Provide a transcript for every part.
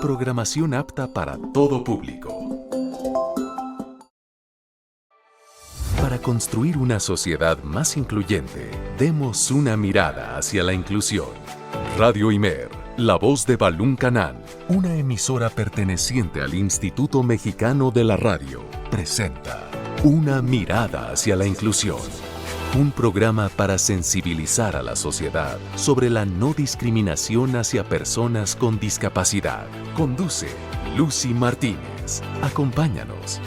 programación apta para todo público. Para construir una sociedad más incluyente, demos una mirada hacia la inclusión. Radio Imer, la voz de Balún Canán, una emisora perteneciente al Instituto Mexicano de la Radio, presenta Una mirada hacia la inclusión. Un programa para sensibilizar a la sociedad sobre la no discriminación hacia personas con discapacidad. Conduce Lucy Martínez. Acompáñanos.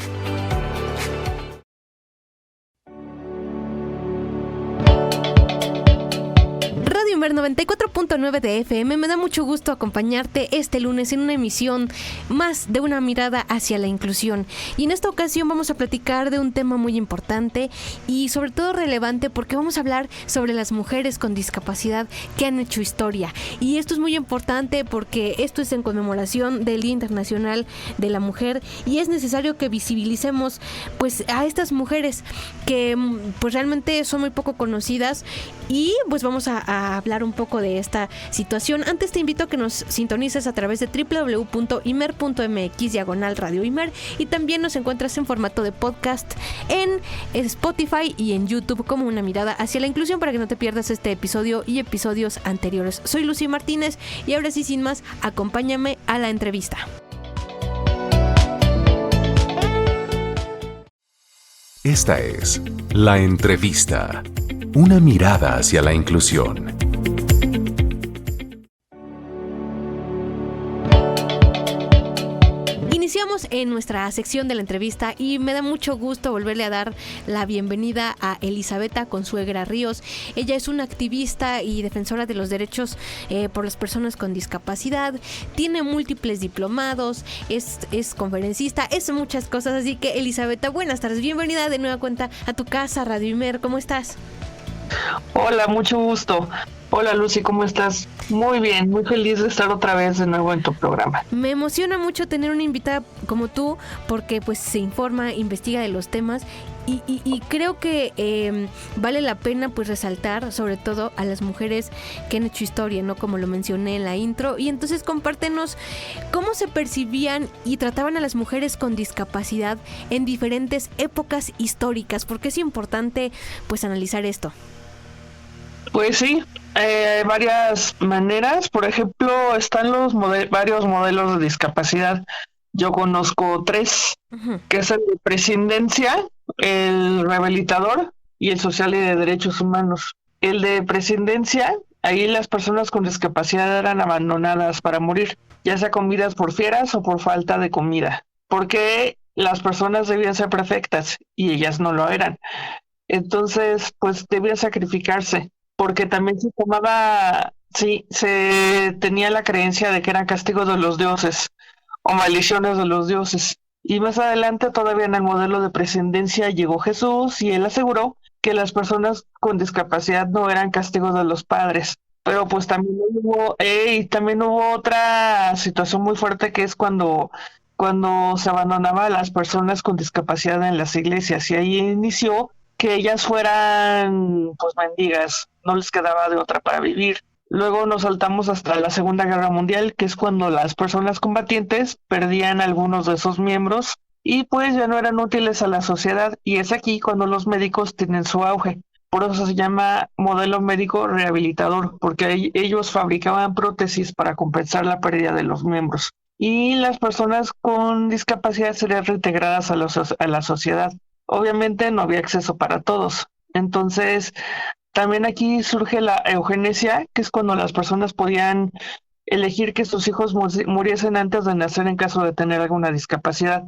Radio Imer 94.9 de FM, me da mucho gusto acompañarte este lunes en una emisión más de Una mirada hacia la inclusión. Y en esta ocasión vamos a platicar de un tema muy importante y sobre todo relevante, porque vamos a hablar sobre las mujeres con discapacidad que han hecho historia. Y esto es muy importante porque esto es en conmemoración del Día Internacional de la Mujer, y es necesario que visibilicemos pues a estas mujeres que pues realmente son muy poco conocidas. Y pues vamos a hablar un poco de esta situación. Antes te invito a que nos sintonices a través de www.imer.mx/Radio Imer, y también nos encuentras en formato de podcast en Spotify y en YouTube como Una mirada hacia la inclusión, para que no te pierdas este episodio y episodios anteriores. Soy Lucy Martínez y ahora sí, sin más, acompáñame a la entrevista. Esta es La Entrevista. Una mirada hacia la inclusión. Iniciamos en nuestra sección de la entrevista y me da mucho gusto volverle a dar la bienvenida a Elizabeta Consuegra Ríos. Ella es una activista y defensora de los derechos por las personas con discapacidad. Tiene múltiples diplomados, es conferencista, es muchas cosas. Así que, Elizabeta, buenas tardes. Bienvenida de nueva cuenta a tu casa, Radio Imer. ¿Cómo estás? Hola, mucho gusto. Hola, Lucy, ¿cómo estás? Muy bien, muy feliz de estar otra vez de nuevo en tu programa. Me emociona mucho tener una invitada como tú, porque pues se informa, investiga de los temas y creo que vale la pena pues resaltar sobre todo a las mujeres que han hecho historia, ¿no? Como lo mencioné en la intro. Y entonces compártenos cómo se percibían y trataban a las mujeres con discapacidad en diferentes épocas históricas, porque es importante pues analizar esto. Pues sí, varias maneras. Por ejemplo, están los varios modelos de discapacidad. Yo conozco 3, que es el de prescindencia, el rehabilitador y el social y de derechos humanos. El de prescindencia, ahí las personas con discapacidad eran abandonadas para morir, ya sea comidas por fieras o por falta de comida, porque las personas debían ser perfectas y ellas no lo eran. Entonces, pues debían sacrificarse, porque también se tenía la creencia de que eran castigos de los dioses o maldiciones de los dioses. Y más adelante, todavía en el modelo de prescindencia, llegó Jesús y él aseguró que las personas con discapacidad no eran castigos de los padres. Pero pues también hubo otra situación muy fuerte, que es cuando se abandonaba a las personas con discapacidad en las iglesias, y ahí inició que ellas fueran pues mendigas, no les quedaba de otra para vivir. Luego nos saltamos hasta la Segunda Guerra Mundial, que es cuando las personas combatientes perdían algunos de sus miembros y pues ya no eran útiles a la sociedad, y es aquí cuando los médicos tienen su auge. Por eso se llama modelo médico rehabilitador, porque ellos fabricaban prótesis para compensar la pérdida de los miembros. Y las personas con discapacidad serían reintegradas a la sociedad. Obviamente no había acceso para todos. Entonces, también aquí surge la eugenesia, que es cuando las personas podían elegir que sus hijos muriesen antes de nacer en caso de tener alguna discapacidad.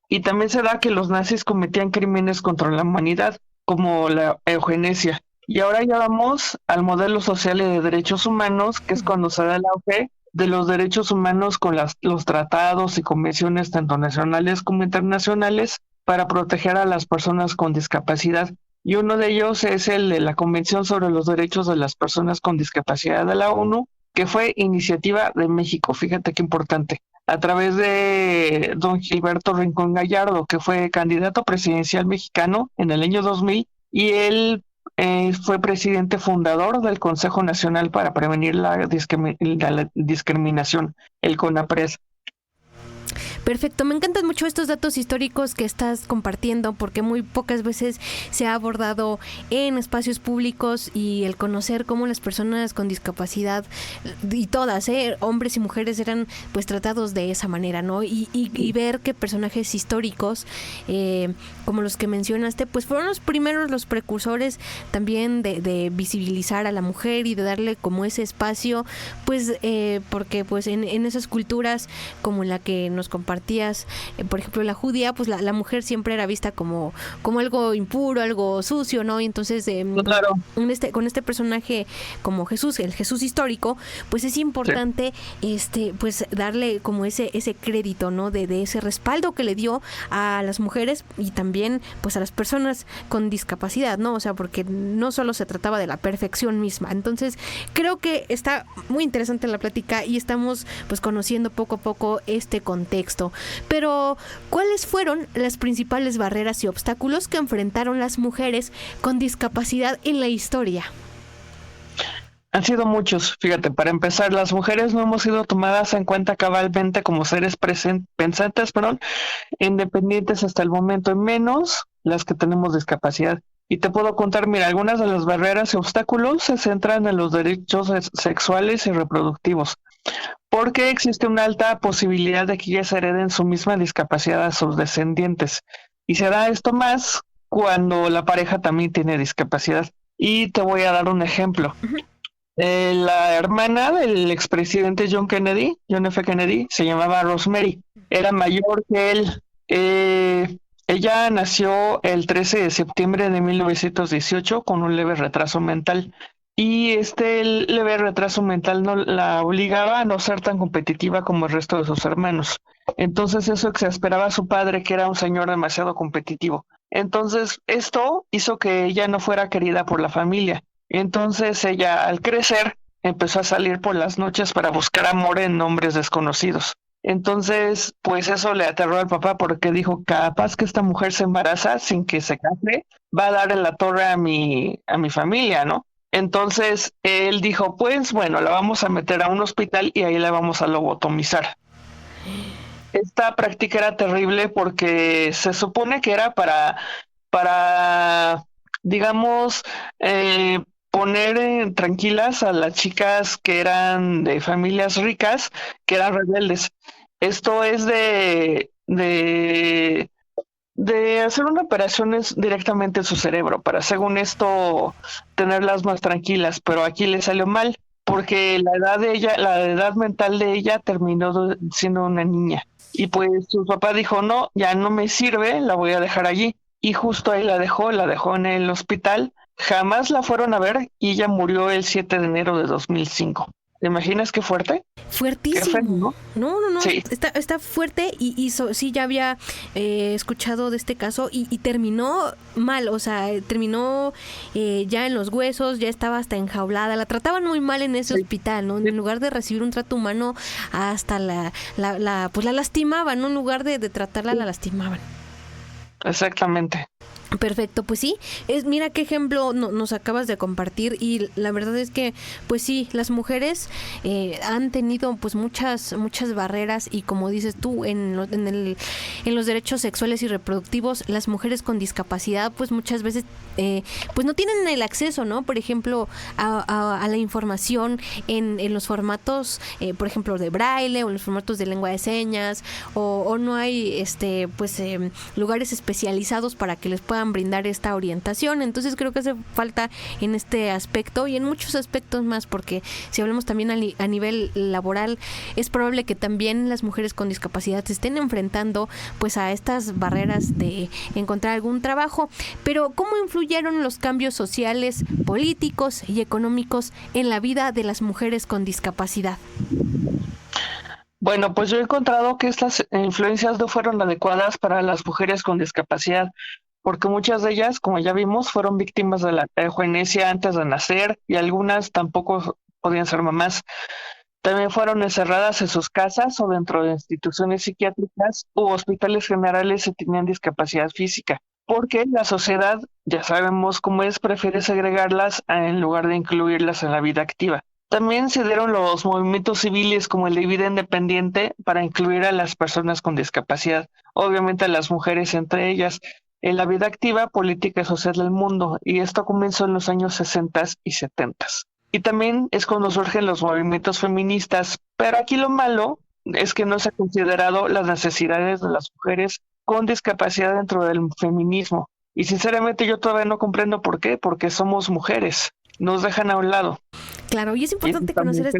Y también se da que los nazis cometían crímenes contra la humanidad, como la eugenesia. Y ahora ya vamos al modelo social y de derechos humanos, que es cuando se da el auge de los derechos humanos con los tratados y convenciones tanto nacionales como internacionales para proteger a las personas con discapacidad. Y uno de ellos es el de la Convención sobre los Derechos de las Personas con Discapacidad de la ONU, que fue iniciativa de México, fíjate qué importante, a través de don Gilberto Rincón Gallardo, que fue candidato presidencial mexicano en el año 2000, y él fue presidente fundador del Consejo Nacional para Prevenir la Discriminación, el CONAPRED. Perfecto, me encantan mucho estos datos históricos que estás compartiendo porque muy pocas veces se ha abordado en espacios públicos y el conocer cómo las personas con discapacidad y todas, hombres y mujeres eran pues tratados de esa manera, ¿no? Y ver que personajes históricos como los que mencionaste pues fueron los primeros, los precursores también de visibilizar a la mujer y de darle como ese espacio, pues porque pues en esas culturas como la que nos compartías, por ejemplo la judía, pues la mujer siempre era vista como algo impuro, algo sucio, ¿no? Y entonces Claro. con este personaje como Jesús, el Jesús histórico, pues es importante pues darle como ese crédito, ¿no? De ese respaldo que le dio a las mujeres y también pues a las personas con discapacidad, ¿no? O sea, porque no solo se trataba de la perfección misma. Entonces, creo que está muy interesante la plática y estamos pues conociendo poco a poco este contexto. Pero, ¿cuáles fueron las principales barreras y obstáculos que enfrentaron las mujeres con discapacidad en la historia? Han sido muchos. Fíjate, para empezar, las mujeres no hemos sido tomadas en cuenta cabalmente como seres pensantes, independientes hasta el momento, menos las que tenemos discapacidad. Y te puedo contar, mira, algunas de las barreras y obstáculos se centran en los derechos sexuales y reproductivos, porque existe una alta posibilidad de que ellas hereden su misma discapacidad a sus descendientes. Y se da esto más cuando la pareja también tiene discapacidad. Y te voy a dar un ejemplo. La hermana del expresidente John F. Kennedy, se llamaba Rosemary. Era mayor que él. Ella nació el 13 de septiembre de 1918 con un leve retraso mental. Y este leve retraso mental no la obligaba a no ser tan competitiva como el resto de sus hermanos. Entonces eso exasperaba a su padre, que era un señor demasiado competitivo. Entonces esto hizo que ella no fuera querida por la familia. Entonces ella, al crecer, empezó a salir por las noches para buscar amor en hombres desconocidos. Entonces, pues eso le aterró al papá porque dijo, capaz que esta mujer se embaraza sin que se case, va a dar en la torre a mi familia, ¿no? Entonces él dijo, pues bueno, la vamos a meter a un hospital y ahí la vamos a lobotomizar. Esta práctica era terrible porque se supone que era para digamos, poner tranquilas a las chicas que eran de familias ricas, que eran rebeldes. Esto es de hacer una operación directamente en su cerebro, para según esto tenerlas más tranquilas, pero aquí le salió mal, porque la edad mental de ella terminó siendo una niña. Y pues su papá dijo, no, ya no me sirve, la voy a dejar allí. Y justo ahí la dejó en el hospital. Jamás la fueron a ver y ella murió el 7 de enero de 2005. ¿Te imaginas qué fuerte? Fuertísimo. Qué feo, ¿no? No. Sí. Está fuerte y sí, ya había escuchado de este caso y terminó mal, o sea, terminó ya en los huesos, ya estaba hasta enjaulada, la trataban muy mal en ese hospital, ¿no? En lugar de recibir un trato humano, hasta pues la lastimaban, ¿no? En lugar de tratarla, la lastimaban. Exactamente. Perfecto, pues sí, mira qué ejemplo nos acabas de compartir y la verdad es que pues sí, las mujeres han tenido pues muchas barreras y como dices tú en los derechos sexuales y reproductivos, las mujeres con discapacidad pues muchas veces pues no tienen el acceso, ¿no? Por ejemplo a la información en los formatos por ejemplo de braille o en los formatos de lengua de señas o no hay lugares especializados para que les puedan brindar esta orientación. Entonces creo que hace falta en este aspecto y en muchos aspectos más, porque si hablamos también a nivel laboral, es probable que también las mujeres con discapacidad se estén enfrentando pues a estas barreras de encontrar algún trabajo. Pero ¿cómo influyeron los cambios sociales, políticos y económicos en la vida de las mujeres con discapacidad? Bueno, pues yo he encontrado que estas influencias no fueron adecuadas para las mujeres con discapacidad, porque muchas de ellas, como ya vimos, fueron víctimas de la eugenesia antes de nacer y algunas tampoco podían ser mamás. También fueron encerradas en sus casas o dentro de instituciones psiquiátricas u hospitales generales si tenían discapacidad física, porque la sociedad, ya sabemos cómo es, prefiere segregarlas en lugar de incluirlas en la vida activa. También se dieron los movimientos civiles como el de Vida Independiente para incluir a las personas con discapacidad, obviamente a las mujeres entre ellas, en la vida activa, política y social del mundo, y esto comenzó en los años 60 y 70. Y también es cuando surgen los movimientos feministas, pero aquí lo malo es que no se ha considerado las necesidades de las mujeres con discapacidad dentro del feminismo. Y sinceramente yo todavía no comprendo por qué, porque somos mujeres, nos dejan a un lado. Claro, y es importante conocer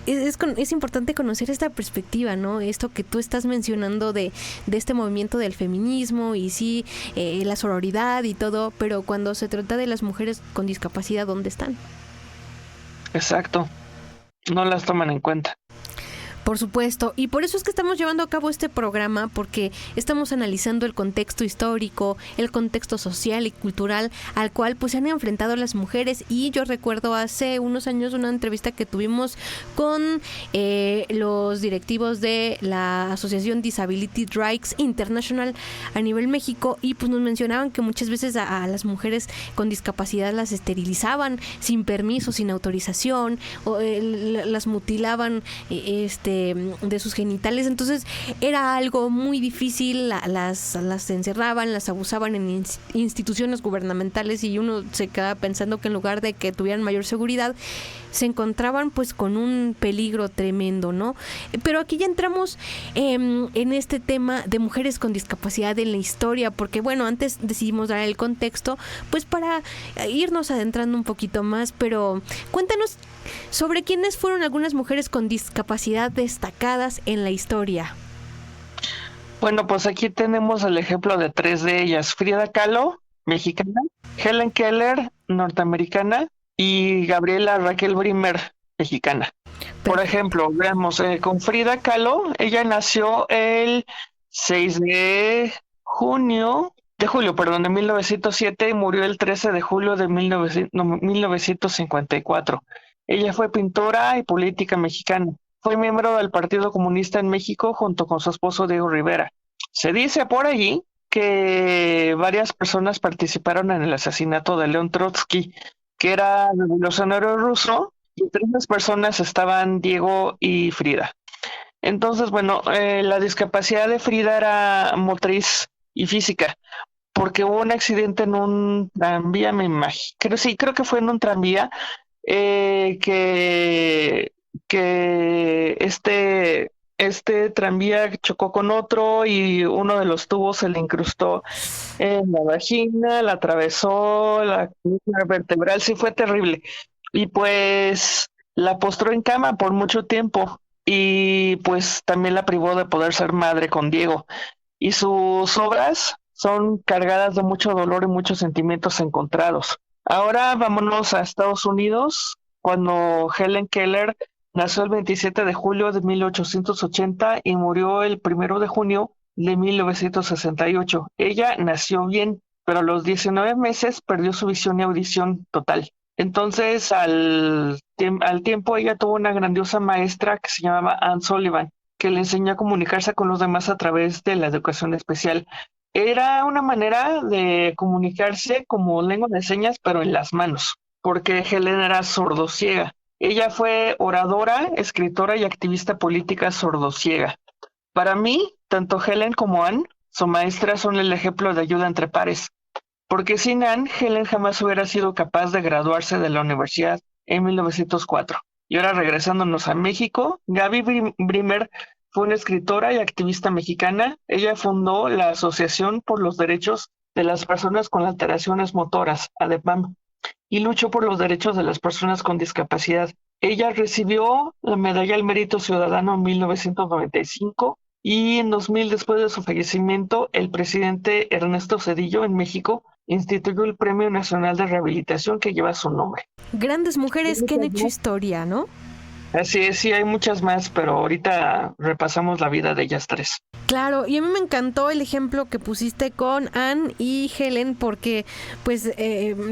es importante conocer esta perspectiva, ¿no? Esto que tú estás mencionando de este movimiento del feminismo y sí, la sororidad y todo, pero cuando se trata de las mujeres con discapacidad, ¿dónde están? Exacto, no las toman en cuenta. Por supuesto, y por eso es que estamos llevando a cabo este programa, porque estamos analizando el contexto histórico, el contexto social y cultural al cual pues se han enfrentado las mujeres. Y yo recuerdo hace unos años una entrevista que tuvimos con los directivos de la Asociación Disability Rights International a nivel México, y pues nos mencionaban que muchas veces a las mujeres con discapacidad las esterilizaban sin permiso, sin autorización, o las mutilaban de sus genitales. Entonces era algo muy difícil, las encerraban, las abusaban en instituciones gubernamentales, y uno se queda pensando que en lugar de que tuvieran mayor seguridad, se encontraban pues con un peligro tremendo, ¿no? Pero aquí ya entramos en este tema de mujeres con discapacidad en la historia, porque bueno, antes decidimos dar el contexto pues para irnos adentrando un poquito más, pero cuéntanos sobre quiénes fueron algunas mujeres con discapacidad destacadas en la historia. Bueno, pues aquí tenemos el ejemplo de 3 de ellas: Frida Kahlo, mexicana; Helen Keller, norteamericana; y Gabriela Raquel Brimer, mexicana. Por ejemplo, veamos, con Frida Kahlo, ella nació el 6 de julio, de 1907, y murió el 13 de julio de 1954. Ella fue pintora y política mexicana. Fue miembro del Partido Comunista en México junto con su esposo Diego Rivera. Se dice por allí que varias personas participaron en el asesinato de León Trotsky, que era revolucionario ruso, y entre esas personas estaban Diego y Frida. Entonces, bueno, la discapacidad de Frida era motriz y física, porque hubo un accidente en un tranvía, me imagino, creo que fue en un tranvía, que este tranvía chocó con otro y uno de los tubos se le incrustó en la vagina, la atravesó la columna vertebral. Sí, fue terrible. Y pues la postró en cama por mucho tiempo, y pues también la privó de poder ser madre con Diego. Y sus obras son cargadas de mucho dolor y muchos sentimientos encontrados. Ahora vámonos a Estados Unidos, cuando Helen Keller nació el 27 de julio de 1880 y murió el 1 de junio de 1968. Ella nació bien, pero a los 19 meses perdió su visión y audición total. Entonces, al tiempo, ella tuvo una grandiosa maestra que se llamaba Anne Sullivan, que le enseñó a comunicarse con los demás a través de la educación especial. Era una manera de comunicarse como lengua de señas, pero en las manos, porque Helen era sordociega. Ella fue oradora, escritora y activista política sordociega. Para mí, tanto Helen como Anne, su maestra, son el ejemplo de ayuda entre pares, porque sin Anne, Helen jamás hubiera sido capaz de graduarse de la universidad en 1904. Y ahora, regresándonos a México, Gaby Brimer fue una escritora y activista mexicana. Ella fundó la Asociación por los Derechos de las Personas con Alteraciones Motoras, ADEPAM, y luchó por los derechos de las personas con discapacidad. Ella recibió la Medalla al Mérito Ciudadano en 1995, y en 2000, después de su fallecimiento, el presidente Ernesto Zedillo en México instituyó el Premio Nacional de Rehabilitación que lleva su nombre. Grandes mujeres que han hecho historia, ¿no? Así es, sí, hay muchas más, pero ahorita repasamos la vida de ellas tres. Claro, y a mí me encantó el ejemplo que pusiste con Anne y Helen porque, pues,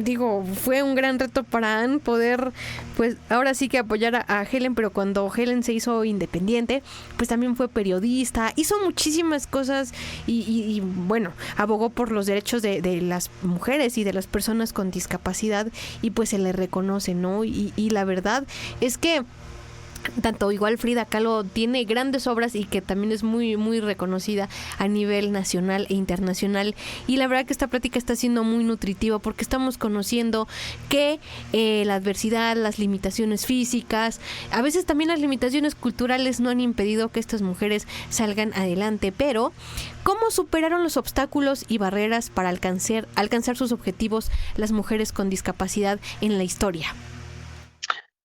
digo, fue un gran reto para Anne poder, pues, ahora sí que apoyar a Helen, pero cuando Helen se hizo independiente, pues también fue periodista, hizo muchísimas cosas y bueno, abogó por los derechos de las mujeres y de las personas con discapacidad y pues se le reconoce, ¿no? Y la verdad es que tanto igual Frida Kahlo tiene grandes obras y que también es muy muy reconocida a nivel nacional e internacional, y la verdad que esta plática está siendo muy nutritiva porque estamos conociendo que la adversidad, las limitaciones físicas, a veces también las limitaciones culturales no han impedido que estas mujeres salgan adelante, pero ¿cómo superaron los obstáculos y barreras para alcanzar sus objetivos las mujeres con discapacidad en la historia?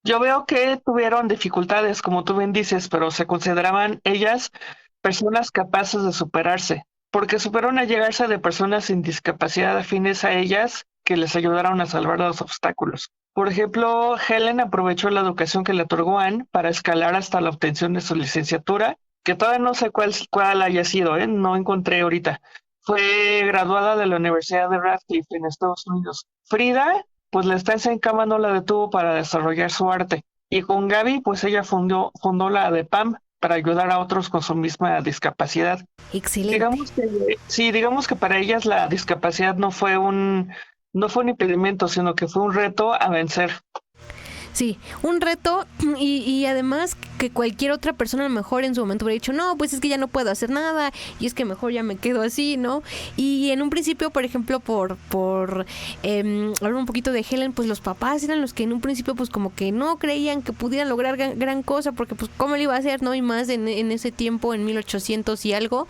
Yo veo que tuvieron dificultades, como tú bien dices, pero se consideraban ellas personas capaces de superarse, porque supieron allegarse de personas sin discapacidad afines a ellas que les ayudaron a salvar los obstáculos. Por ejemplo, Helen aprovechó la educación que le otorgó Anne para escalar hasta la obtención de su licenciatura, que todavía no sé cuál haya sido, no encontré ahorita. Fue graduada de la Universidad de Radcliffe en Estados Unidos. Frida, pues la estancia en cama no la detuvo para desarrollar su arte. Y con Gaby, pues ella fundó la ADEPAM para ayudar a otros con su misma discapacidad. Excelente. Digamos que para ellas la discapacidad no fue un impedimento, sino que fue un reto a vencer. Sí, un reto y además que cualquier otra persona a lo mejor en su momento hubiera dicho, no, pues es que ya no puedo hacer nada y es que mejor ya me quedo así, ¿no? Y en un principio, por ejemplo, por hablar un poquito de Helen, pues los papás eran los que en un principio pues como que no creían que pudieran lograr gran cosa, porque pues cómo le iba a hacer, ¿no? Y más en ese tiempo, en 1800 y algo,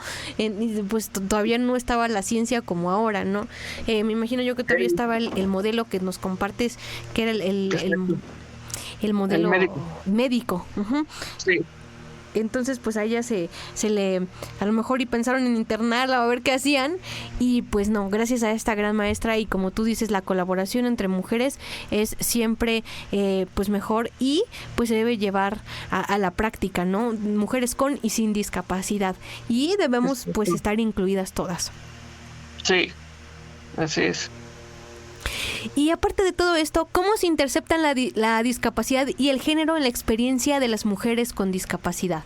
pues todavía no estaba la ciencia como ahora, ¿no? Me imagino yo que todavía estaba el modelo que nos compartes, que era el modelo médico. Uh-huh. Sí. Entonces pues a ella se le a lo mejor y pensaron en internarla o a ver qué hacían, y pues no, gracias a esta gran maestra y como tú dices, la colaboración entre mujeres es siempre pues mejor y pues se debe llevar a la práctica, ¿no? Mujeres con y sin discapacidad, y debemos pues estar incluidas todas. Sí, así es. Y aparte de todo esto, ¿cómo se interceptan la discapacidad y el género en la experiencia de las mujeres con discapacidad?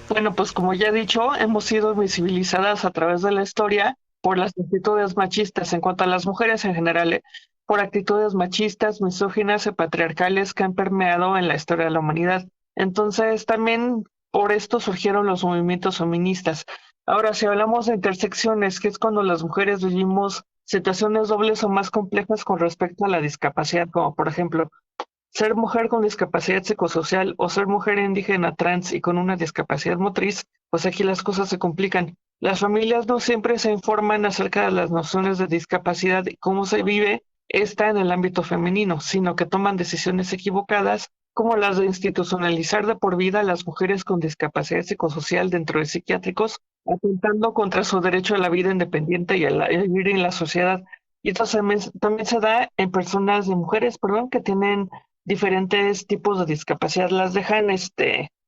Bueno, pues como ya he dicho, hemos sido visibilizadas a través de la historia por las actitudes machistas en cuanto a las mujeres en general, por actitudes machistas, misóginas y patriarcales que han permeado en la historia de la humanidad. Entonces, también por esto surgieron los movimientos feministas. Ahora, si hablamos de intersecciones, que es cuando las mujeres vivimos situaciones dobles o más complejas con respecto a la discapacidad, como por ejemplo, ser mujer con discapacidad psicosocial o ser mujer indígena trans y con una discapacidad motriz, pues aquí las cosas se complican. Las familias no siempre se informan acerca de las nociones de discapacidad y cómo se vive esta en el ámbito femenino, sino que toman decisiones equivocadas, como las de institucionalizar de por vida a las mujeres con discapacidad psicosocial dentro de psiquiátricos, atentando contra su derecho a la vida independiente y a vivir en la sociedad. Y esto también se da en personas de mujeres, que tienen diferentes tipos de discapacidad, las dejan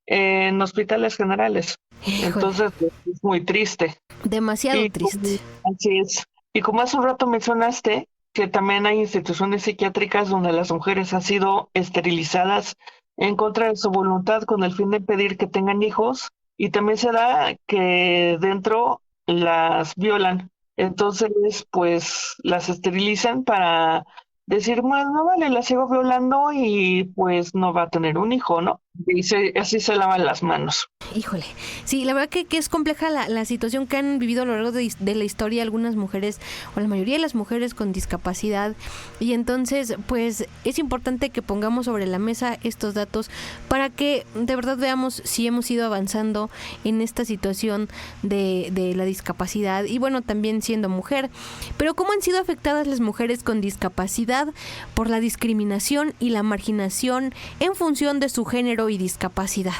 en hospitales generales. Híjole. Entonces es muy triste. Demasiado triste. Así es. Y como hace un rato mencionaste, que también hay instituciones psiquiátricas donde las mujeres han sido esterilizadas en contra de su voluntad con el fin de impedir que tengan hijos, y también se da que dentro las violan. Entonces, pues las esterilizan para decir, más no vale, la sigo violando y pues no va a tener un hijo, ¿no? Y así se lavan las manos. Híjole, sí, la verdad que es compleja la situación que han vivido a lo largo de la historia algunas mujeres, o la mayoría de las mujeres con discapacidad, y entonces pues es importante que pongamos sobre la mesa estos datos para que de verdad veamos si hemos ido avanzando en esta situación de la discapacidad, y bueno, también siendo mujer, pero cómo han sido afectadas las mujeres con discapacidad por la discriminación y la marginación en función de su género y discapacidad.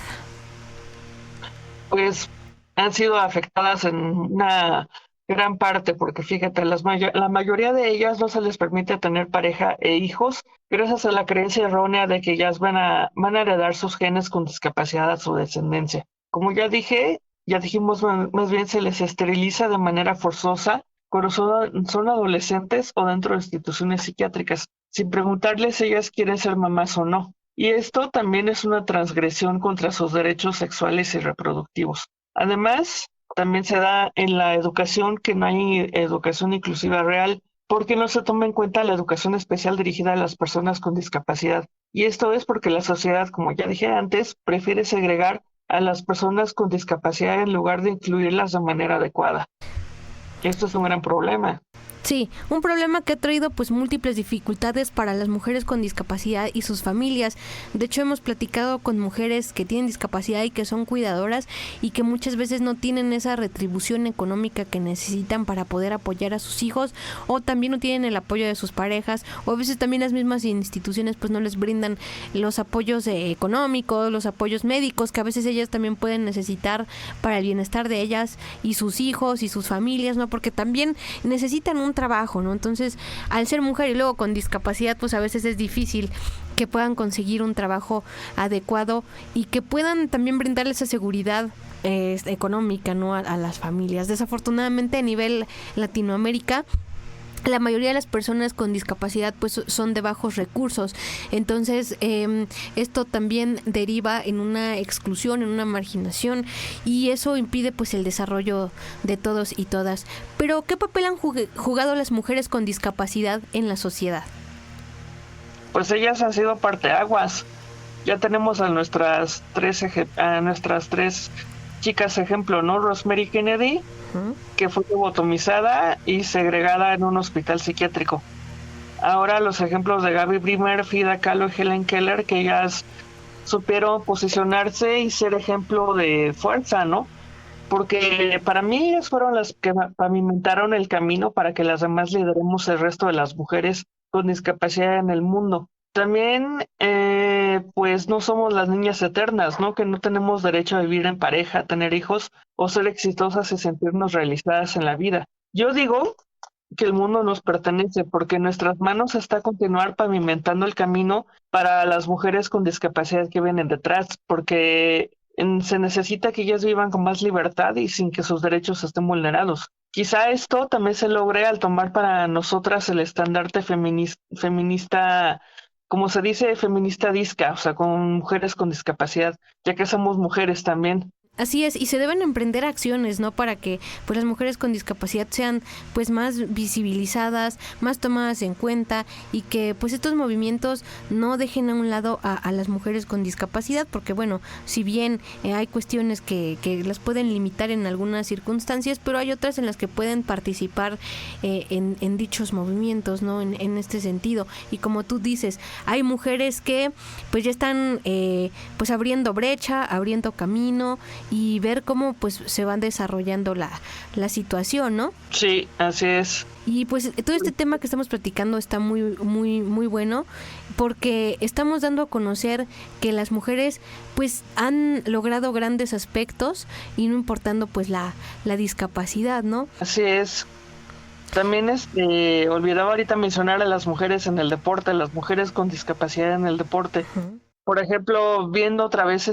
Pues han sido afectadas en una Gran parte, porque fíjate, la mayoría de ellas no se les permite tener pareja e hijos gracias a la creencia errónea de que ellas van a heredar sus genes con discapacidad a su descendencia. Como ya dijimos, más bien se les esteriliza de manera forzosa cuando son adolescentes o dentro de instituciones psiquiátricas, sin preguntarles si ellas quieren ser mamás o no. Y esto también es una transgresión contra sus derechos sexuales y reproductivos. Además, también se da en la educación que no hay educación inclusiva real, porque no se toma en cuenta la educación especial dirigida a las personas con discapacidad. Y esto es porque la sociedad, como ya dije antes, prefiere segregar a las personas con discapacidad en lugar de incluirlas de manera adecuada. Esto es un gran problema. Sí, un problema que ha traído pues múltiples dificultades para las mujeres con discapacidad y sus familias. De hecho, hemos platicado con mujeres que tienen discapacidad y que son cuidadoras y que muchas veces no tienen esa retribución económica que necesitan para poder apoyar a sus hijos, o también no tienen el apoyo de sus parejas, o a veces también las mismas instituciones pues no les brindan los apoyos económicos, los apoyos médicos que a veces ellas también pueden necesitar para el bienestar de ellas y sus hijos y sus familias, ¿no? Porque también necesitan un trabajo, ¿no? Entonces, al ser mujer y luego con discapacidad, pues a veces es difícil que puedan conseguir un trabajo adecuado y que puedan también brindarles esa seguridad económica, ¿no? A las familias. Desafortunadamente, a nivel Latinoamérica, la mayoría de las personas con discapacidad pues son de bajos recursos, entonces esto también deriva en una exclusión, en una marginación, y eso impide pues el desarrollo de todos y todas. Pero ¿qué papel han jugado las mujeres con discapacidad en la sociedad? Pues ellas han sido parteaguas. Ya tenemos a nuestras tres chicas ejemplo, ¿no? Rosemary Kennedy, que fue lobotomizada y segregada en un hospital psiquiátrico. Ahora los ejemplos de Gaby Brimer, Frida Kahlo y Helen Keller, que ellas supieron posicionarse y ser ejemplo de fuerza, ¿no? Porque para mí ellas fueron las que pavimentaron el camino para que las demás lideremos el resto de las mujeres con discapacidad en el mundo. También, pues no somos las niñas eternas, ¿no? Que no tenemos derecho a vivir en pareja, tener hijos o ser exitosas y sentirnos realizadas en la vida. Yo digo que el mundo nos pertenece porque en nuestras manos está continuar pavimentando el camino para las mujeres con discapacidad que vienen detrás, porque se necesita que ellas vivan con más libertad y sin que sus derechos estén vulnerados. Quizá esto también se logre al tomar para nosotras el estandarte feminista, como se dice, feminista disca, o sea, con mujeres con discapacidad, ya que somos mujeres también. Así es, y se deben emprender acciones, ¿no? Para que pues las mujeres con discapacidad sean pues más visibilizadas, más tomadas en cuenta, y que pues estos movimientos no dejen a un lado a las mujeres con discapacidad, porque bueno, si bien hay cuestiones que las pueden limitar en algunas circunstancias, pero hay otras en las que pueden participar en dichos movimientos, ¿no? En este sentido. Y como tú dices, hay mujeres que pues ya están pues abriendo brecha, abriendo camino, y ver cómo pues se van desarrollando la situación, ¿no? Sí, así es. Y pues todo este tema que estamos platicando está muy, muy, muy bueno, porque estamos dando a conocer que las mujeres pues han logrado grandes aspectos, y no importando pues la discapacidad, ¿no? Así es. También olvidaba ahorita mencionar a las mujeres en el deporte, las mujeres con discapacidad en el deporte. Uh-huh. Por ejemplo, viendo otra vez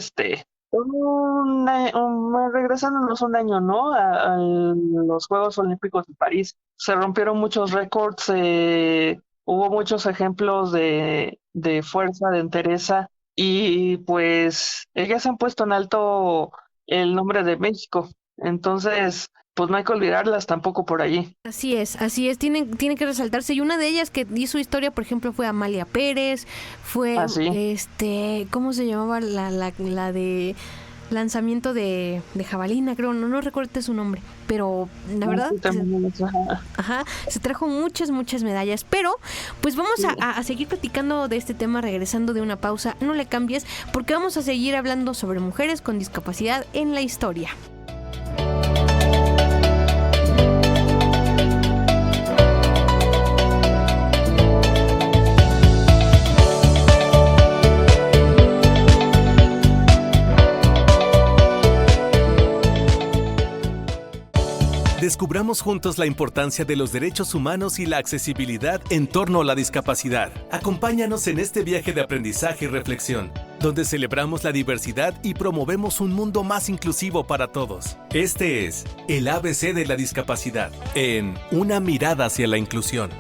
regresándonos un año, ¿no? A los Juegos Olímpicos de París, se rompieron muchos récords, hubo muchos ejemplos de fuerza, de entereza, y pues ellas han puesto en alto el nombre de México. Entonces, pues no hay que olvidarlas tampoco por allí. Así es, tienen que resaltarse, y una de ellas que hizo historia, por ejemplo, fue Amalia Pérez, fue ¿cómo se llamaba la de lanzamiento de jabalina? Creo, no recuerdo su nombre, pero la verdad se trajo muchas medallas. Pero pues vamos a seguir platicando de este tema regresando de una pausa. No le cambies, porque vamos a seguir hablando sobre mujeres con discapacidad en la historia. Descubramos juntos la importancia de los derechos humanos y la accesibilidad en torno a la discapacidad. Acompáñanos en este viaje de aprendizaje y reflexión, donde celebramos la diversidad y promovemos un mundo más inclusivo para todos. Este es el ABC de la discapacidad, en Una mirada hacia la inclusión.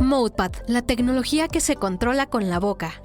ModePad, la tecnología que se controla con la boca.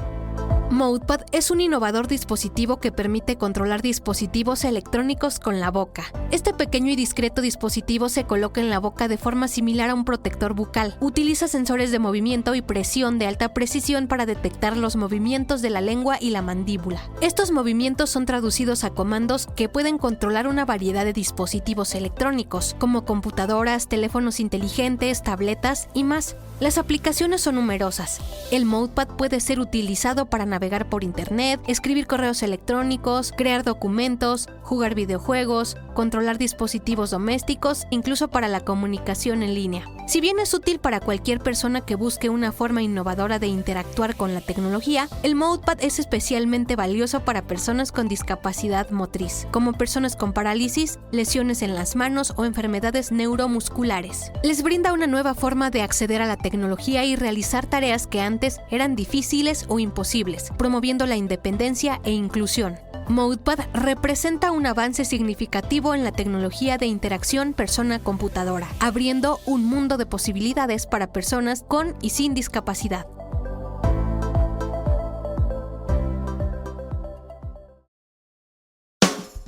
ModePad es un innovador dispositivo que permite controlar dispositivos electrónicos con la boca. Este pequeño y discreto dispositivo se coloca en la boca de forma similar a un protector bucal. Utiliza sensores de movimiento y presión de alta precisión para detectar los movimientos de la lengua y la mandíbula. Estos movimientos son traducidos a comandos que pueden controlar una variedad de dispositivos electrónicos, como computadoras, teléfonos inteligentes, tabletas y más. Las aplicaciones son numerosas. El ModePad puede ser utilizado para navegar por internet, escribir correos electrónicos, crear documentos, jugar videojuegos, controlar dispositivos domésticos, incluso para la comunicación en línea. Si bien es útil para cualquier persona que busque una forma innovadora de interactuar con la tecnología, el ModePad es especialmente valioso para personas con discapacidad motriz, como personas con parálisis, lesiones en las manos o enfermedades neuromusculares. Les brinda una nueva forma de acceder a la tecnología y realizar tareas que antes eran difíciles o imposibles, promoviendo la independencia e inclusión. ModePad representa un avance significativo en la tecnología de interacción persona-computadora, abriendo un mundo de posibilidades para personas con y sin discapacidad.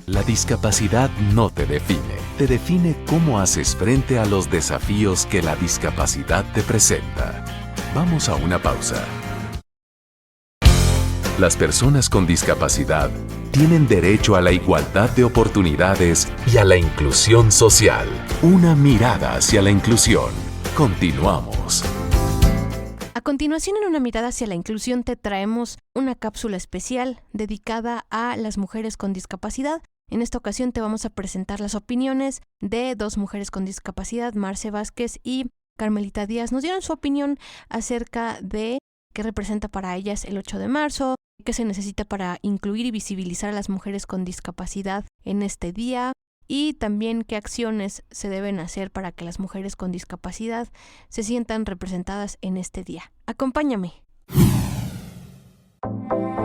La discapacidad no te define cómo haces frente a los desafíos que la discapacidad te presenta. Vamos a una pausa. Las personas con discapacidad tienen derecho a la igualdad de oportunidades y a la inclusión social. Una mirada hacia la inclusión. Continuamos. A continuación, en Una mirada hacia la inclusión, te traemos una cápsula especial dedicada a las mujeres con discapacidad. En esta ocasión te vamos a presentar las opiniones de dos mujeres con discapacidad, Marce Vázquez y Carmelita Díaz. Nos dieron su opinión acerca de qué representa para ellas el 8 de marzo, qué se necesita para incluir y visibilizar a las mujeres con discapacidad en este día y también qué acciones se deben hacer para que las mujeres con discapacidad se sientan representadas en este día. Acompáñame.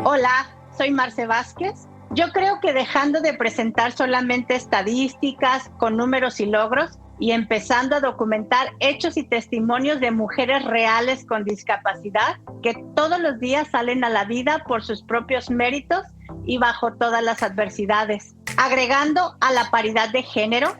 Hola, soy Marce Vázquez. Yo creo que dejando de presentar solamente estadísticas con números y logros y empezando a documentar hechos y testimonios de mujeres reales con discapacidad que todos los días salen a la vida por sus propios méritos y bajo todas las adversidades. Agregando a la paridad de género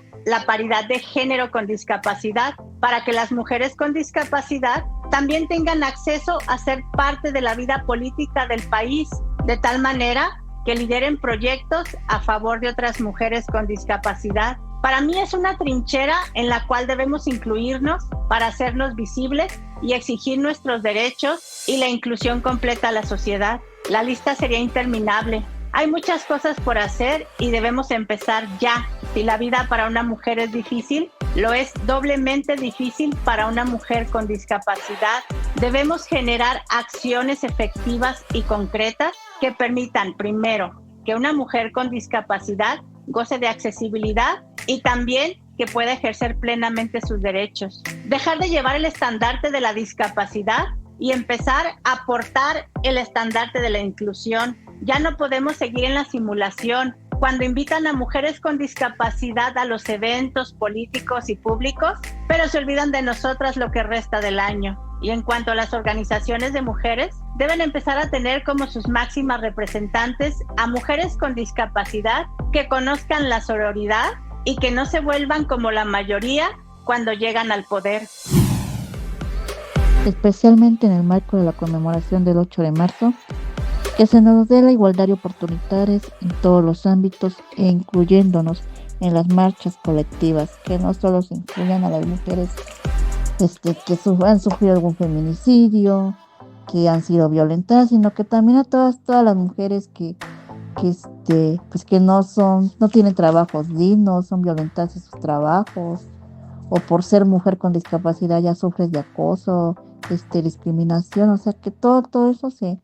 con discapacidad, para que las mujeres con discapacidad también tengan acceso a ser parte de la vida política del país, de tal manera que lideren proyectos a favor de otras mujeres con discapacidad. Para mí es una trinchera en la cual debemos incluirnos para hacernos visibles y exigir nuestros derechos y la inclusión completa a la sociedad. La lista sería interminable. Hay muchas cosas por hacer y debemos empezar ya. Si la vida para una mujer es difícil, lo es doblemente difícil para una mujer con discapacidad. Debemos generar acciones efectivas y concretas que permitan, primero, que una mujer con discapacidad goce de accesibilidad y también que pueda ejercer plenamente sus derechos. Dejar de llevar el estandarte de la discapacidad y empezar a portar el estandarte de la inclusión. Ya no podemos seguir en la simulación. Cuando invitan a mujeres con discapacidad a los eventos políticos y públicos, pero se olvidan de nosotras lo que resta del año. Y en cuanto a las organizaciones de mujeres, deben empezar a tener como sus máximas representantes a mujeres con discapacidad que conozcan la sororidad y que no se vuelvan como la mayoría cuando llegan al poder. Especialmente en el marco de la conmemoración del 8 de marzo, que se nos dé la igualdad de oportunidades en todos los ámbitos e incluyéndonos en las marchas colectivas, que no solo se incluyan a las mujeres que han sufrido algún feminicidio, que han sido violentadas, sino que también a todas las mujeres que no tienen trabajos dignos, son violentadas en sus trabajos, o por ser mujer con discapacidad ya sufres de acoso, discriminación, o sea que todo eso se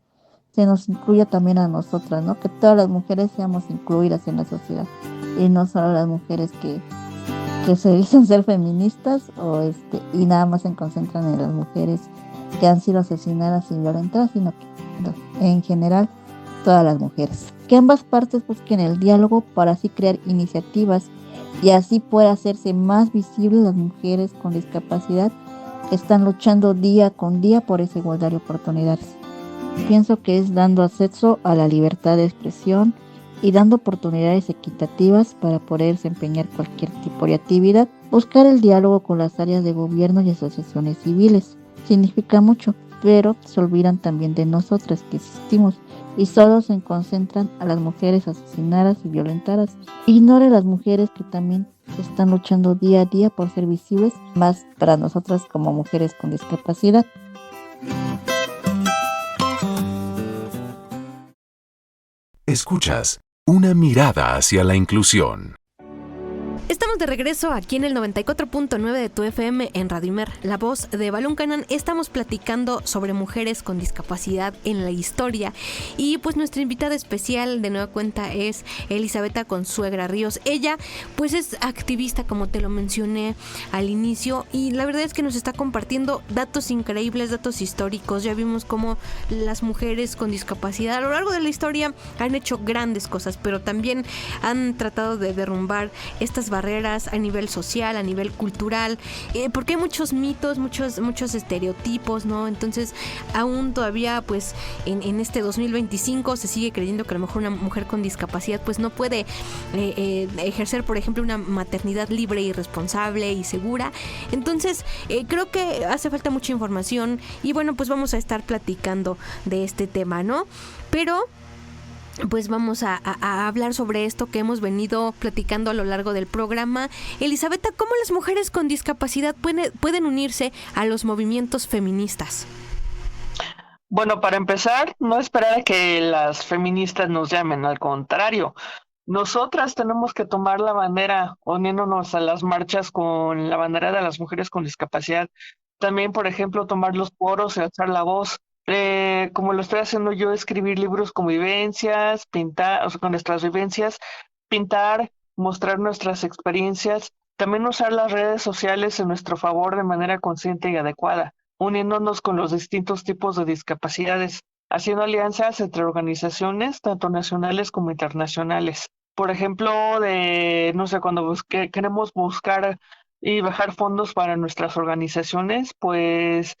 se nos incluya también a nosotras, ¿no? Que todas las mujeres seamos incluidas en la sociedad y no solo las mujeres que se dicen ser feministas y nada más se concentran en las mujeres que han sido asesinadas y violentadas, sino que en general todas las mujeres. Que ambas partes busquen el diálogo para así crear iniciativas y así pueda hacerse más visibles las mujeres con discapacidad que están luchando día con día por esa igualdad de oportunidades. Pienso que es dando acceso a la libertad de expresión y dando oportunidades equitativas para poder desempeñar cualquier tipo de actividad. Buscar el diálogo con las áreas de gobierno y asociaciones civiles significa mucho, pero se olvidan también de nosotras que existimos y solo se concentran a las mujeres asesinadas y violentadas. Ignore a las mujeres que también están luchando día a día por ser visibles, más para nosotras como mujeres con discapacidad. Escuchas Una mirada hacia la inclusión. Estamos de regreso aquí en el 94.9 de tu FM en Radio Imer, la voz de Balún Canán. Estamos platicando sobre mujeres con discapacidad en la historia y pues nuestra invitada especial de nueva cuenta es Elizabeth Consuegra Ríos. Ella pues es activista, como te lo mencioné al inicio, y la verdad es que nos está compartiendo datos increíbles, datos históricos. Ya vimos cómo las mujeres con discapacidad a lo largo de la historia han hecho grandes cosas, pero también han tratado de derrumbar estas barreras a nivel social, a nivel cultural, porque hay muchos mitos, muchos estereotipos, ¿no? Entonces, aún todavía, pues, en este 2025 se sigue creyendo que a lo mejor una mujer con discapacidad, pues, no puede ejercer, por ejemplo, una maternidad libre y responsable y segura. Entonces, creo que hace falta mucha información y, bueno, pues vamos a estar platicando de este tema, ¿no? Pero pues vamos a hablar sobre esto que hemos venido platicando a lo largo del programa. Elizabeth, ¿cómo las mujeres con discapacidad pueden unirse a los movimientos feministas? Bueno, para empezar, no esperar a que las feministas nos llamen, al contrario. Nosotras tenemos que tomar la bandera, uniéndonos a las marchas con la bandera de las mujeres con discapacidad. También, por ejemplo, tomar los foros y alzar la voz. Como lo estoy haciendo yo, escribir libros con vivencias, pintar, o sea, con nuestras vivencias, pintar, mostrar nuestras experiencias. También usar las redes sociales en nuestro favor de manera consciente y adecuada, uniéndonos con los distintos tipos de discapacidades, haciendo alianzas entre organizaciones, tanto nacionales como internacionales. Por ejemplo, no sé, cuando queremos buscar y bajar fondos para nuestras organizaciones, pues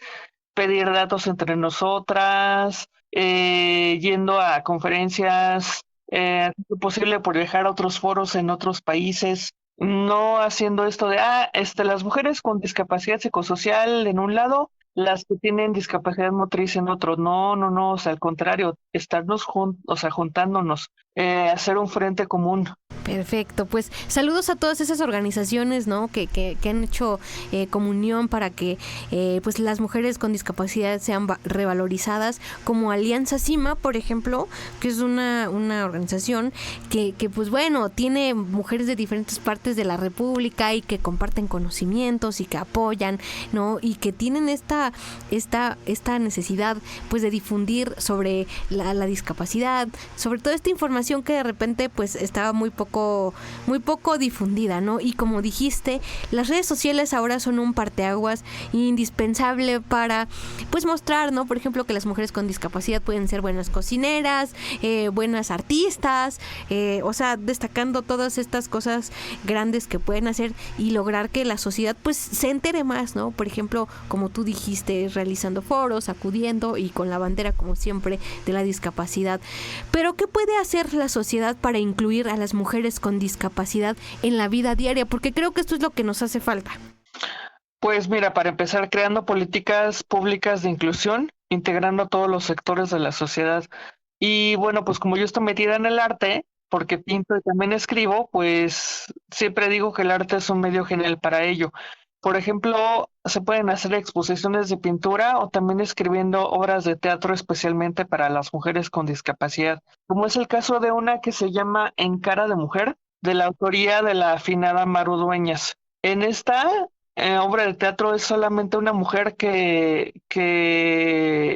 pedir datos entre nosotras, yendo a conferencias, si posible por viajar a otros foros en otros países, no haciendo esto de, las mujeres con discapacidad psicosocial en un lado, las que tienen discapacidad motriz en otro. No, o sea, al contrario, estarnos juntándonos, hacer un frente común. Perfecto, pues saludos a todas esas organizaciones, ¿no? que han hecho comunión para que pues las mujeres con discapacidad sean revalorizadas, como Alianza CIMA, por ejemplo, que es una organización que pues bueno, tiene mujeres de diferentes partes de la República y que comparten conocimientos y que apoyan, ¿no? Y que tienen esta necesidad pues de difundir sobre la discapacidad, sobre toda esta información que de repente pues estaba muy poco difundida, ¿no? Y como dijiste, las redes sociales ahora son un parteaguas indispensable para pues mostrar, ¿no? Por ejemplo, que las mujeres con discapacidad pueden ser buenas cocineras, buenas artistas, o sea, destacando todas estas cosas grandes que pueden hacer y lograr que la sociedad pues se entere más, ¿no? Por ejemplo, como tú dijiste, realizando foros, acudiendo y con la bandera, como siempre, de la discapacidad. Pero, ¿qué puede hacer la sociedad para incluir a las mujeres con discapacidad en la vida diaria? Porque creo que esto es lo que nos hace falta. Pues mira, para empezar, creando políticas públicas de inclusión, integrando a todos los sectores de la sociedad. Y bueno, pues como yo estoy metida en el arte, porque pinto y también escribo, pues siempre digo que el arte es un medio genial para ello. Por ejemplo, se pueden hacer exposiciones de pintura o también escribiendo obras de teatro especialmente para las mujeres con discapacidad, como es el caso de una que se llama En cara de mujer, de la autoría de la afinada Maru Dueñas. En esta obra de teatro es solamente una mujer que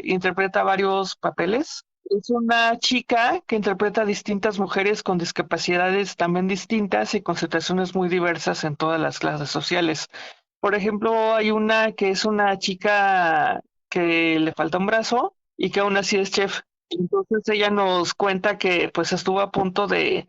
interpreta varios papeles. Es una chica que interpreta a distintas mujeres con discapacidades también distintas y con situaciones muy diversas en todas las clases sociales. Por ejemplo, hay una que es una chica que le falta un brazo y que aún así es chef. Entonces ella nos cuenta que pues estuvo a punto de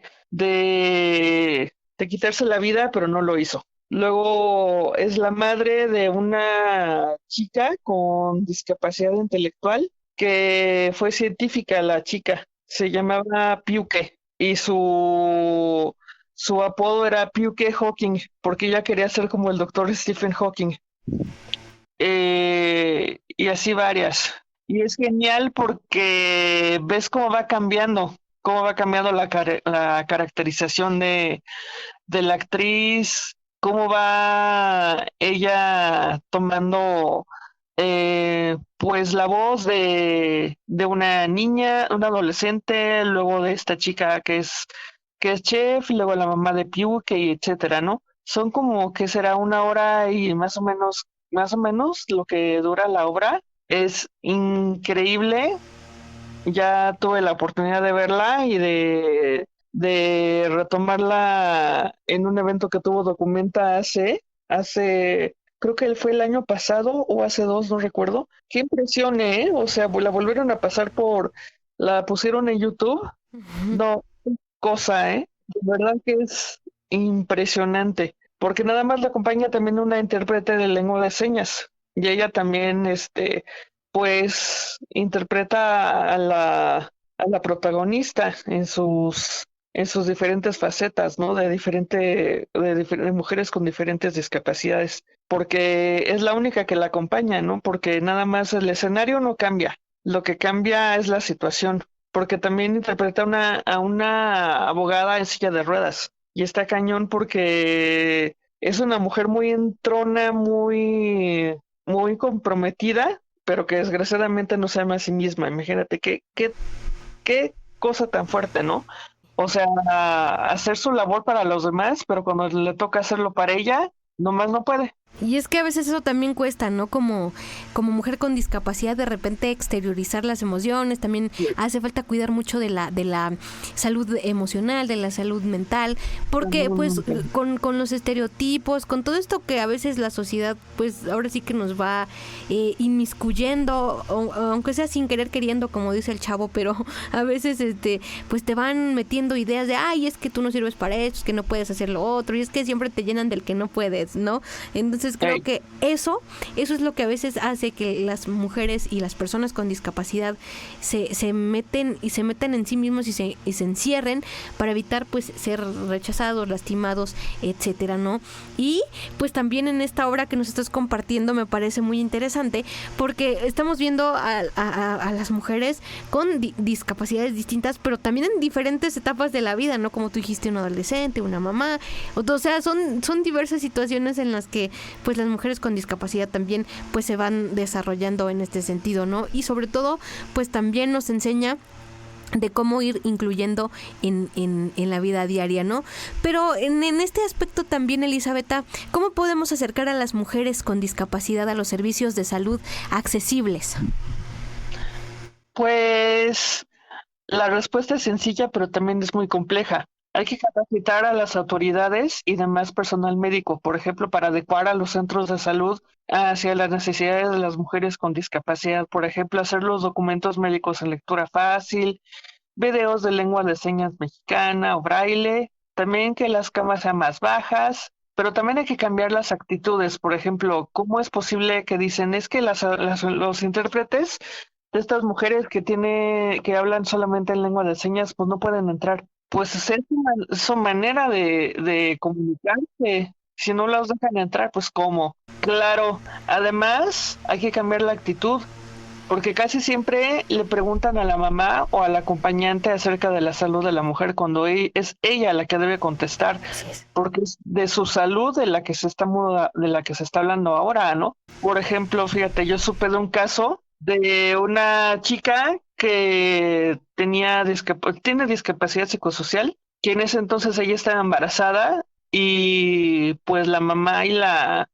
quitarse la vida, pero no lo hizo. Luego es la madre de una chica con discapacidad intelectual que fue científica la chica, se llamaba Piuque y su apodo era Piuque Hawking porque ella quería ser como el doctor Stephen Hawking. Y así varias. Y es genial porque ves cómo va cambiando la caracterización de la actriz, cómo va ella tomando pues la voz de una niña, una adolescente, luego de esta chica que es chef, y luego la mamá de Piuque, y etcétera, ¿no? Son como que será 1 hora y más o menos lo que dura la obra. Es increíble. Ya tuve la oportunidad de verla y de retomarla en un evento que tuvo Documenta hace, creo que fue el año pasado o hace 2, no recuerdo. Qué impresión, ¿eh? O sea, la volvieron a pasar la pusieron en YouTube. No, cosa, ¿eh? De verdad que es impresionante, porque nada más la acompaña también una intérprete de lengua de señas y ella también, pues, interpreta a la protagonista en sus diferentes facetas, ¿no? De mujeres con diferentes discapacidades, porque es la única que la acompaña, ¿no? Porque nada más el escenario no cambia, lo que cambia es la situación, porque también interpreta a una abogada en silla de ruedas, y está cañón porque es una mujer muy entrona, muy comprometida, pero que desgraciadamente no se ama a sí misma. Imagínate qué cosa tan fuerte, ¿no? O sea, hacer su labor para los demás, pero cuando le toca hacerlo para ella, nomás no puede. Y es que a veces eso también cuesta, ¿no? Como mujer con discapacidad, de repente exteriorizar las emociones, también hace falta cuidar mucho de la salud emocional, de la salud mental, porque pues con los estereotipos, con todo esto que a veces la sociedad, pues ahora sí que nos va inmiscuyendo, aunque sea sin querer queriendo, como dice el chavo, pero a veces pues te van metiendo ideas de, ay, es que tú no sirves para esto, es que no puedes hacer lo otro, y es que siempre te llenan del que no puedes, ¿no? Entonces creo que eso es lo que a veces hace que las mujeres y las personas con discapacidad se meten en sí mismos y se encierren para evitar pues ser rechazados, lastimados, etcétera, ¿no? Y pues también en esta obra que nos estás compartiendo me parece muy interesante porque estamos viendo a las mujeres con discapacidades distintas, pero también en diferentes etapas de la vida, ¿no? Como tú dijiste, un adolescente, una mamá, o sea, son diversas situaciones en las que pues las mujeres con discapacidad también pues se van desarrollando en este sentido, ¿no? Y sobre todo pues también nos enseña de cómo ir incluyendo en la vida diaria, ¿no? Pero en este aspecto también, Elisabetta, ¿cómo podemos acercar a las mujeres con discapacidad a los servicios de salud accesibles? Pues la respuesta es sencilla, pero también es muy compleja. Hay que capacitar a las autoridades y demás personal médico, por ejemplo, para adecuar a los centros de salud hacia las necesidades de las mujeres con discapacidad. Por ejemplo, hacer los documentos médicos en lectura fácil, videos de lengua de señas mexicana o braille, también que las camas sean más bajas, pero también hay que cambiar las actitudes. Por ejemplo, ¿cómo es posible que dicen es que los intérpretes de estas mujeres que hablan solamente en lengua de señas, pues no pueden entrar? Pues es su manera de comunicarse. Si no las dejan entrar, pues ¿cómo? Claro, además hay que cambiar la actitud, porque casi siempre le preguntan a la mamá o al acompañante acerca de la salud de la mujer cuando es ella la que debe contestar, porque es de su salud de la que se está hablando ahora, ¿no? Por ejemplo, fíjate, yo supe de un caso de una chica que tiene discapacidad psicosocial, que en ese entonces ella estaba embarazada y pues la mamá y la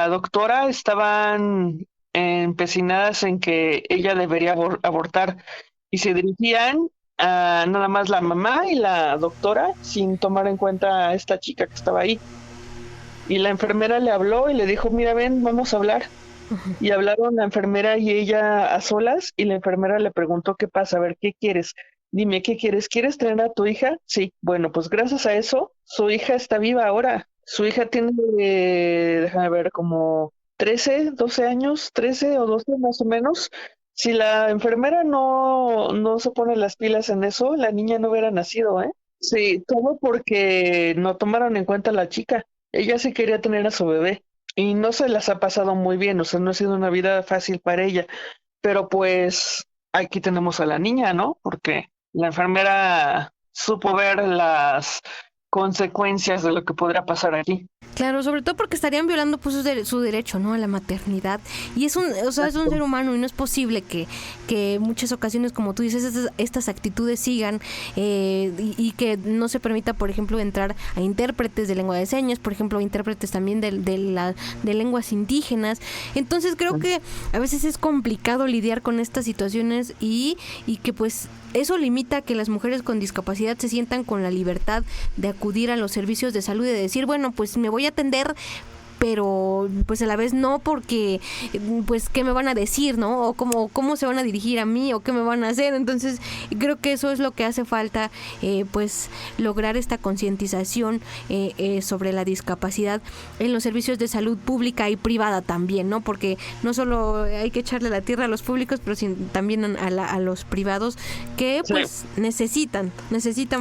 doctora estaban empecinadas en que ella debería abortar, y se dirigían a nada más la mamá y la doctora sin tomar en cuenta a esta chica que estaba ahí. Y la enfermera le habló y le dijo, mira, ven, vamos a hablar. Y hablaron la enfermera y ella a solas, y la enfermera le preguntó, ¿qué pasa? A ver, ¿qué quieres? Dime, ¿qué quieres? ¿Quieres traer a tu hija? Sí. Bueno, pues gracias a eso, su hija está viva ahora. Su hija tiene, déjame ver, como 13, 12 años, 13 o 12 más o menos. Si la enfermera no se pone las pilas en eso, la niña no hubiera nacido, ¿eh? Sí, todo porque no tomaron en cuenta a la chica. Ella sí quería tener a su bebé y no se las ha pasado muy bien, o sea, no ha sido una vida fácil para ella, pero pues aquí tenemos a la niña, ¿no? Porque la enfermera supo ver las consecuencias de lo que podría pasar aquí. Claro, sobre todo porque estarían violando pues su derecho, ¿no? A la maternidad. Y es o sea, es un ser humano y no es posible que en muchas ocasiones, como tú dices, estas actitudes sigan y que no se permita, por ejemplo, entrar a intérpretes de lengua de señas, por ejemplo, intérpretes también de lenguas indígenas. Entonces creo que a veces es complicado lidiar con estas situaciones y que pues eso limita a que las mujeres con discapacidad se sientan con la libertad de acudir a los servicios de salud y de decir, bueno, pues me voy a atender, pero pues a la vez no, porque pues qué me van a decir, ¿no? O cómo se van a dirigir a mí o qué me van a hacer. Entonces creo que eso es lo que hace falta, pues lograr esta concientización sobre la discapacidad en los servicios de salud pública y privada también, ¿no? Porque no solo hay que echarle la tierra a los públicos, pero también a los privados que pues necesitan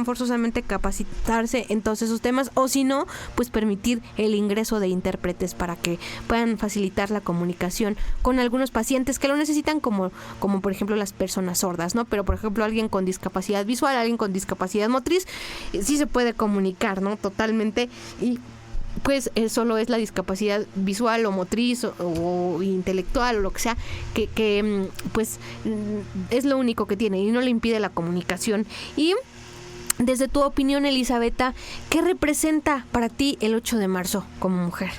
forzosamente capacitarse en todos esos temas, o si no, pues permitir el ingreso de intérpretes para que puedan facilitar la comunicación con algunos pacientes que lo necesitan, como por ejemplo las personas sordas, ¿no? Pero por ejemplo alguien con discapacidad visual, alguien con discapacidad motriz, sí se puede comunicar, ¿no? Totalmente. Y pues solo es la discapacidad visual o motriz o intelectual o lo que sea que pues es lo único que tiene y no le impide la comunicación. Y desde tu opinión, Elisabetta, ¿qué representa para ti el 8 de marzo como mujer?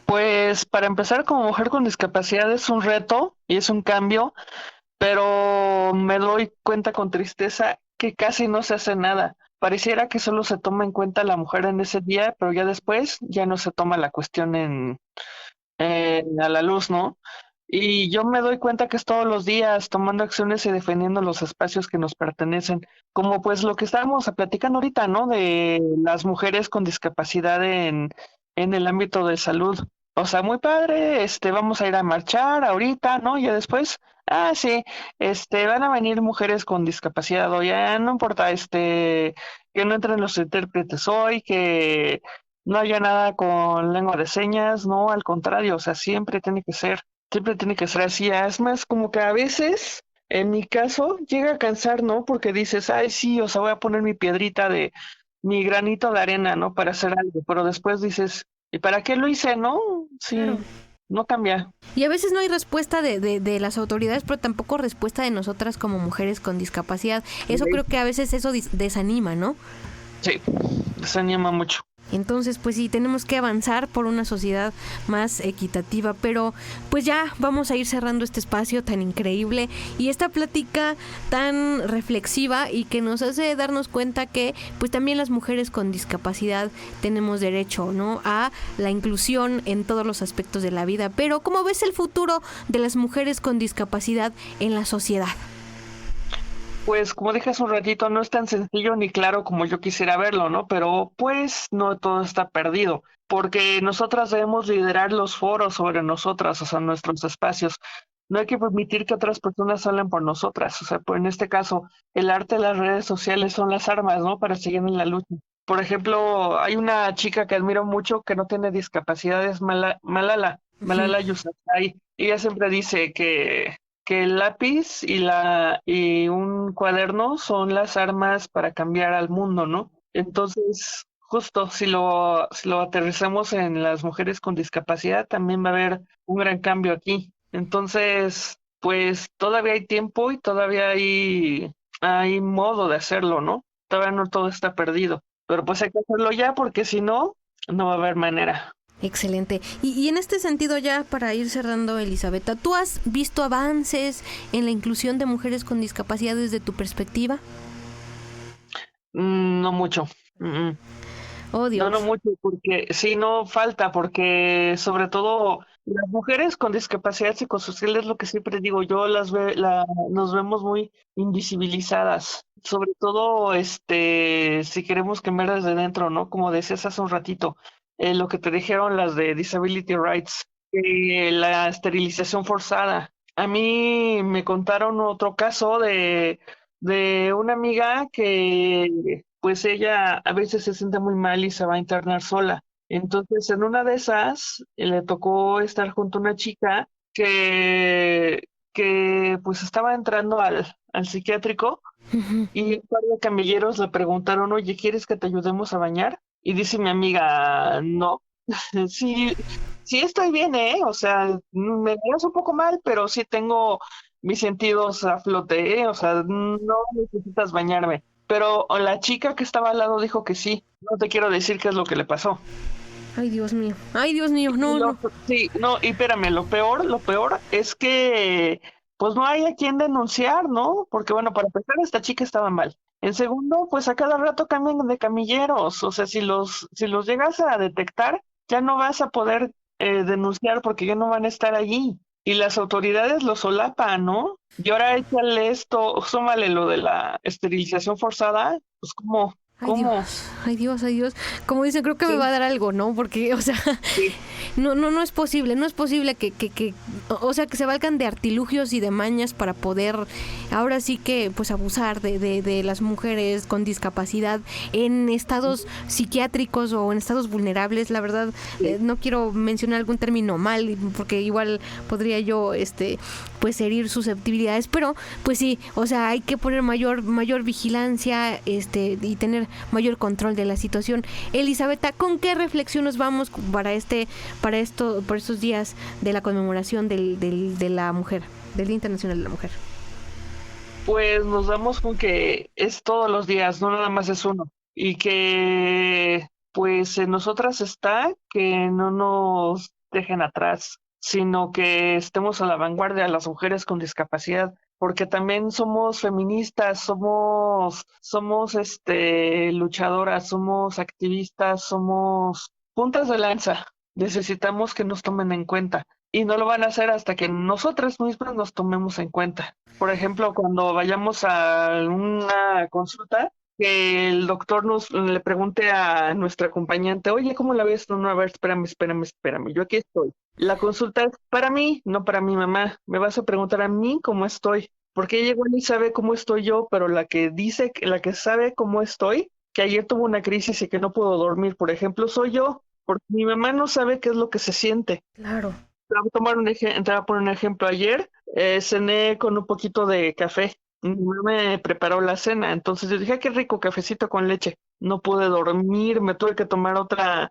Pues para empezar, como mujer con discapacidad es un reto y es un cambio, pero me doy cuenta con tristeza que casi no se hace nada. Pareciera que solo se toma en cuenta a la mujer en ese día, pero ya después ya no se toma la cuestión a la luz, ¿no? Y yo me doy cuenta que es todos los días tomando acciones y defendiendo los espacios que nos pertenecen, como pues lo que estábamos platicando ahorita, ¿no? De las mujeres con discapacidad en el ámbito de salud. O sea, muy padre, vamos a ir a marchar ahorita, ¿no? Y ya después, sí, van a venir mujeres con discapacidad, o ya no importa, que no entren los intérpretes hoy, que no haya nada con lengua de señas, no, al contrario, o sea, siempre tiene que ser así. Es más, como que a veces, en mi caso, llega a cansar, ¿no? Porque dices, ay, sí, o sea, voy a poner mi piedrita mi granito de arena, ¿no? Para hacer algo, pero después dices, ¿y para qué lo hice, no? Sí, claro. No cambia. Y a veces no hay respuesta de las autoridades, pero tampoco respuesta de nosotras como mujeres con discapacidad. Eso creo que a veces eso desanima, ¿no? Sí, desanima mucho. Entonces, pues sí, tenemos que avanzar por una sociedad más equitativa, pero pues ya vamos a ir cerrando este espacio tan increíble y esta plática tan reflexiva y que nos hace darnos cuenta que pues también las mujeres con discapacidad tenemos derecho, ¿no? A la inclusión en todos los aspectos de la vida. Pero ¿cómo ves el futuro de las mujeres con discapacidad en la sociedad? Pues como dije hace un ratito, no es tan sencillo ni claro como yo quisiera verlo, ¿no? Pero pues no todo está perdido, porque nosotras debemos liderar los foros sobre nosotras, o sea, nuestros espacios. No hay que permitir que otras personas hablen por nosotras, o sea, pues en este caso, el arte de las redes sociales son las armas, ¿no? Para seguir en la lucha. Por ejemplo, hay una chica que admiro mucho que no tiene discapacidad, es Malala Yousafzai. Ella siempre dice que el lápiz y un cuaderno son las armas para cambiar al mundo, ¿no? Entonces, justo si lo aterrizamos en las mujeres con discapacidad, también va a haber un gran cambio aquí. Entonces, pues todavía hay tiempo y todavía hay modo de hacerlo, ¿no? Todavía no todo está perdido, pero pues hay que hacerlo ya porque si no, no va a haber manera. Excelente. Y en este sentido, ya para ir cerrando, Elisabetta, ¿tú has visto avances en la inclusión de mujeres con discapacidad desde tu perspectiva? No mucho. Oh, Dios. No mucho, porque sí, no falta, porque sobre todo las mujeres con discapacidad psicosocial es lo que siempre digo, yo nos vemos muy invisibilizadas, sobre todo si queremos cambiar desde dentro, ¿no? Como decías hace un ratito, lo que te dijeron las de Disability Rights, la esterilización forzada. A mí me contaron otro caso de una amiga que pues ella a veces se siente muy mal y se va a internar sola. Entonces, en una de esas, le tocó estar junto a una chica que pues estaba entrando al psiquiátrico Ujú. y un par de camilleros le preguntaron, oye, ¿quieres que te ayudemos a bañar? Y dice mi amiga, no. Sí, sí estoy bien, ¿eh? O sea, me veo un poco mal, pero sí tengo mis sentidos a flote, ¿eh? O sea, no necesitas bañarme. Pero la chica que estaba al lado dijo que sí. No te quiero decir qué es lo que le pasó. Ay, Dios mío. Ay, Dios mío. Y No, no. sí, no, y espérame, lo peor es que pues no hay a quien denunciar, ¿no? Porque bueno, para empezar, esta chica estaba mal. En segundo, pues a cada rato cambian de camilleros. O sea, si los llegas a detectar, ya no vas a poder denunciar porque ya no van a estar allí. Y las autoridades lo solapan, ¿no? Y ahora échale esto, súmale lo de la esterilización forzada, pues ¿cómo? Ay, Dios. Ay, Dios, ay, Dios. Como dicen, creo que me Sí. va a dar algo, ¿no? Porque, o sea, Sí. no es posible o sea, que se valgan de artilugios y de mañas para poder, ahora sí que, pues, abusar de las mujeres con discapacidad en estados psiquiátricos o en estados vulnerables. La verdad, no quiero mencionar algún término mal, porque igual podría yo, pues, herir susceptibilidades, pero, pues sí, o sea, hay que poner mayor vigilancia, y tener mayor control de la situación. Elisabetta, ¿con qué reflexión nos vamos para por estos días de la conmemoración de la mujer, del Día Internacional de la Mujer? Pues nos damos con que es todos los días, no nada más es uno. Y que pues en nosotras está que no nos dejen atrás, sino que estemos a la vanguardia las mujeres con discapacidad, porque también somos feministas, somos luchadoras, somos activistas, somos puntas de lanza. Necesitamos que nos tomen en cuenta. Y no lo van a hacer hasta que nosotras mismas nos tomemos en cuenta. Por ejemplo, cuando vayamos a una consulta, que el doctor le pregunte a nuestra acompañante, oye, ¿cómo la ves? No, a ver, espérame, yo aquí estoy. La consulta es para mí, no para mi mamá. Me vas a preguntar a mí cómo estoy, porque ella igual ni sabe cómo estoy yo, pero la que sabe cómo estoy, que ayer tuvo una crisis y que no puedo dormir, por ejemplo, soy yo, porque mi mamá no sabe qué es lo que se siente. Claro. Te voy a poner un ejemplo. Ayer cené con un poquito de café. Mi mamá me preparó la cena, entonces yo dije, qué rico cafecito con leche. No pude dormir, me tuve que tomar otra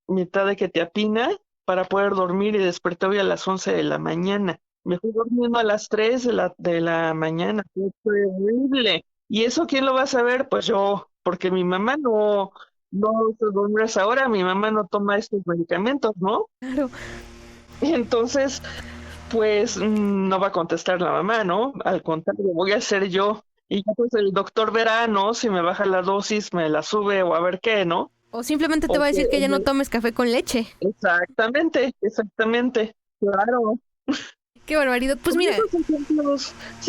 mitad de quetiapina para poder dormir y desperté hoy a las 11 de la mañana. Me fui durmiendo a las 3 de la mañana. Fue terrible. ¿Y eso quién lo va a saber? Pues yo, porque mi mamá no se duerme a esa hora, mi mamá no toma estos medicamentos, ¿no? Claro. Entonces, pues no va a contestar la mamá, ¿no? Al contrario, voy a ser yo. Y ya pues el doctor verá, ¿no? Si me baja la dosis, me la sube o a ver qué, ¿no? O simplemente te va a decir que ya no tomes café con leche. Exactamente, claro. Qué barbaridad. Pues mira,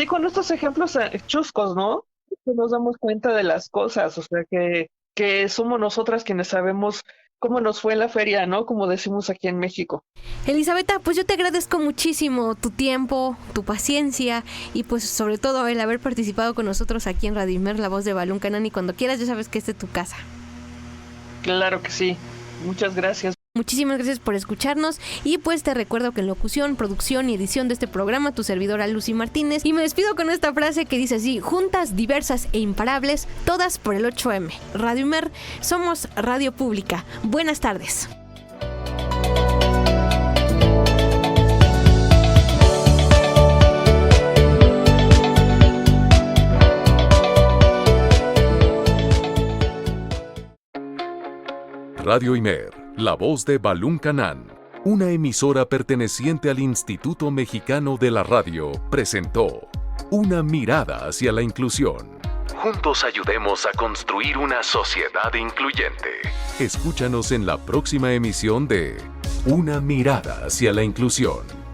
Con estos ejemplos chuscos, ¿no? Que nos damos cuenta de las cosas, o sea, que somos nosotras quienes sabemos cómo nos fue en la feria, ¿no? Como decimos aquí en México. Elisabetta, pues yo te agradezco muchísimo tu tiempo, tu paciencia y pues sobre todo el haber participado con nosotros aquí en Radio Imer, la voz de Balún Canán, y cuando quieras ya sabes que esta es tu casa. Claro que sí. Muchas gracias. Muchísimas gracias por escucharnos y pues te recuerdo que en locución, producción y edición de este programa tu servidora Lucy Martínez, y me despido con esta frase que dice así: juntas, diversas e imparables, todas por el 8M. Radio Imer, somos radio pública. Buenas tardes. Radio Imer, La Voz de Balún Canán, una emisora perteneciente al Instituto Mexicano de la Radio, presentó Una mirada hacia la inclusión. Juntos ayudemos a construir una sociedad incluyente. Escúchanos en la próxima emisión de Una mirada hacia la inclusión.